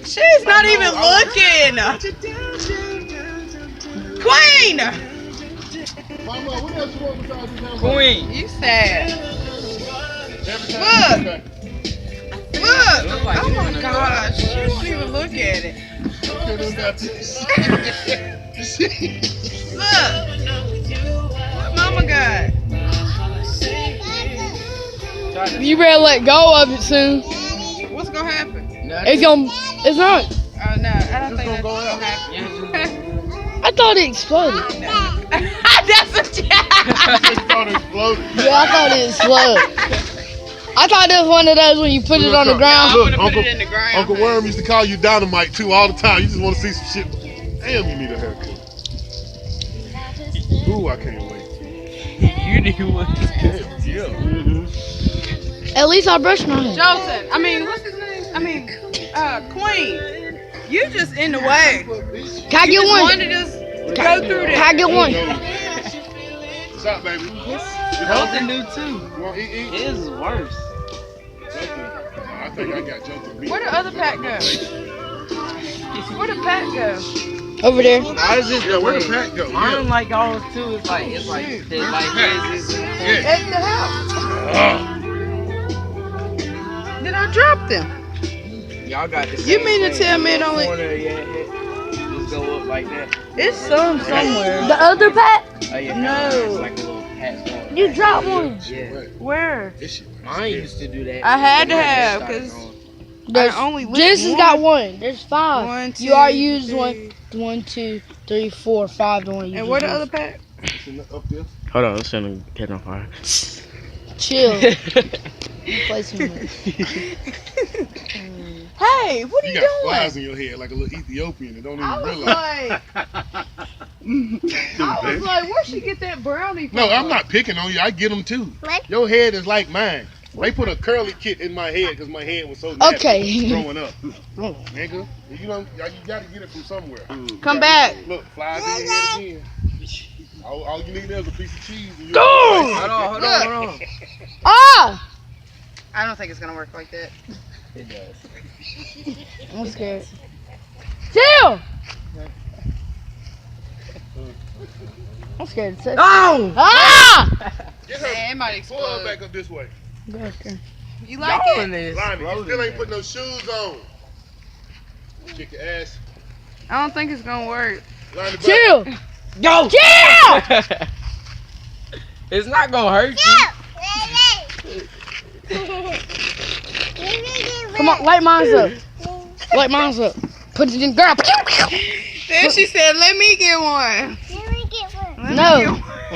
She's not even looking. Queen. Mama, what else you want besides this hamburger? Queen. You sad. Every Look. time. Okay. Look. Oh my gosh. She won't even look at it. Look. What mama got? You better let go of it soon. What's gonna happen? It's not. Oh no, I don't think that's gonna happen. I thought it exploded. That's what you It started exploding. Yeah, I thought it exploded. I thought it was one of those when you put it on the ground. Look, I'm gonna put it in the ground. Uncle Worm used to call you Dynamite too all the time. You just want to see some shit. Damn, you need a haircut. Ooh, I can't wait. You need one. Yeah. At least I brushed my hair. Jolton. I mean, what's his name? I mean, Queen. You just in the way. Can I You get just one? wanted to just go through Can that. I get one? What's up, baby? Jolton do too. You want to eat? His is worse. Jolton. I think I got Jolton beat. Where the other pack go? Where the pack go? Over there. Why is this Yeah, where the pack go? Mine Yeah. like ours too. It's like his is. Yeah. At the house. Did I drop them? Y'all got the You mean to tell me it only- corner of your head just go up like that? It's some somewhere. The other pack? Oh yeah. No. It's like a little patch on. You dropped one. Yeah. Where? This shit. Mine used to do that. I had to When have, started 'cause- growing. There's, I only lit Genesis one. got one. There's five. 1, 2, You already used 3. 1, 2, 3, 4, 5. The one you And where the just other pack? It's up there. Hold on, it's gonna catch on fire. used. Chill. Play some music. Hey, what are You you got doing? flies in your head like a little Ethiopian and don't I even was realize. like, where'd she get that brownie from? No, I'm not picking on you. I get them too. What? Your head is like mine. They put a curly kit in my head because my head was so nasty Okay. growing up. Nigga, you know, you gotta get it from somewhere. Come back. Look, flies in your head again. All you need is a piece of cheese. And Hold on, hold on. Ah! I don't think it's gonna work like that. It does. I'm scared. Chill! I'm scared to say. Oh! Ah! Get Man, her. it might Pull her explode. back up this way. Okay. You like Y'all it? in this. Lonnie, you still ain't put no shoes on. Kick your ass. I don't think it's gonna work. Lonnie, back. Chill! Go! Chill! It's not gonna hurt you. Come on, light mine up. Light mine up. Put it in, girl. Then she said, let me get one. Let me get one. Let me No. get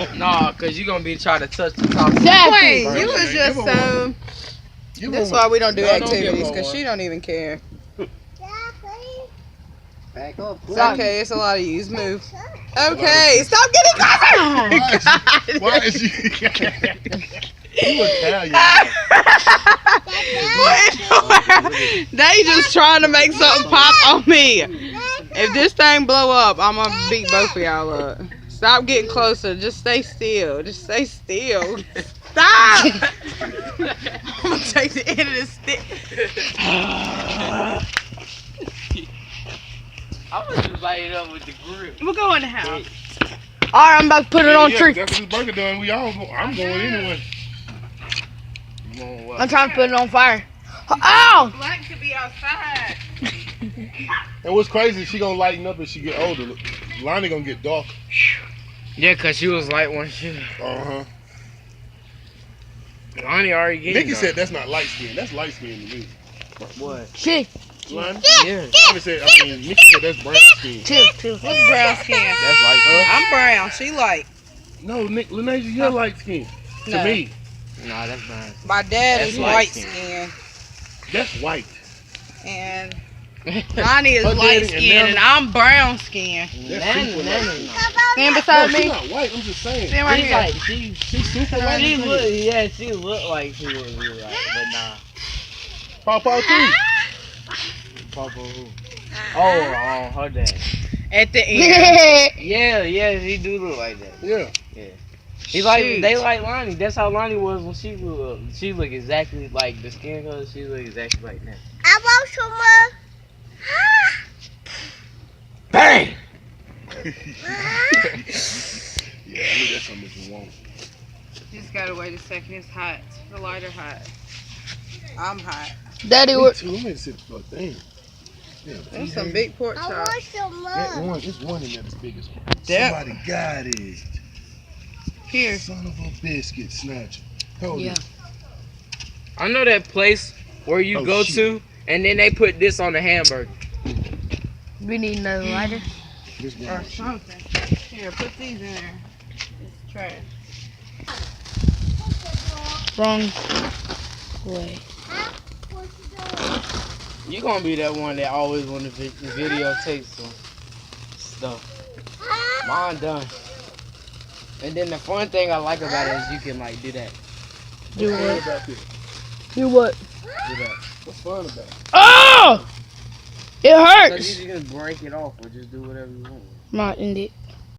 one. Nah, cause you gonna be trying to touch the top. Exactly. Queen, you was just Give her so. Give That's her why one. we don't do No, don't activities, give her because one. she don't even care. Yeah, please. Back up. It's okay, it's a lot of use. Move. Okay, stop getting closer. Why is you? You Italian. What in the world? They just trying to make something pop on me. If this thing blow up, I'm gonna beat both of y'all up. Stop getting closer. Just stay still. Just stay still. Stop! I'm gonna take the end of the stick. I'm gonna just light it up with the grill. We'll go in the house. Alright, I'm about to put it on tree. That's his burger done. We all go. I'm going anyway. You going what? I'm trying to put it on fire. Ow! Black could be outside. And what's crazy is she gonna lighten up as she get older. Look, Lonnie gonna get darker. Yeah, cause she was light one shit. Uh-huh. Lonnie already gave Nikki said that's not light skin. That's light skin to me. what? Shit. Lonnie? Yeah, Lonnie said, Nikki said that's brown skin. Chill, chill. What's brown skin? that's light. I'm brown. She light. No, Nick, Lenasia, you're light skin. To No. me, Nah, that's brown. My dad That's is light white skin. skin, that's white. and Lonnie is Her light daddy and skin, them- and I'm brown skin. That's super light. Stand No, beside she's me. not white. I'm just saying. Stand right She's here. like She's super light. she look, yeah, she look like she was really light, but nah. Pawpaw too. Papa who? Oh, her dad. At the end. Yeah, he do look like that. Yeah. He like Shoot. they like Lonnie. That's how Lonnie was when she grew up. She look exactly like the skin color. She look exactly like that. I want some more. Yeah, I knew that's something that you want. Just gotta wait a second. It's hot. The lighter hot. I'm hot. Daddy, Me what? too. Let me sit the fuck down. Yeah, There's some big pork I chops. want some that more. one, it's one in there that's big as fuck. That- Somebody got it. Here. Son of a biscuit snatcher. Hold Yeah. it. I know that place where you Oh, go shit. to, and then they put this on the hamburger. We need another lighter. This one. Or something. Here, put these in there. It's trash. Wrong way. You gonna be that one that always want to videotape some stuff. Mine done. And then the fun thing I like about it is you can like do that. Do What's what? fun about this? Do what? Do that. What's fun about it? Oh! It So hurts. you can just break it off or just do whatever you want. Not in it.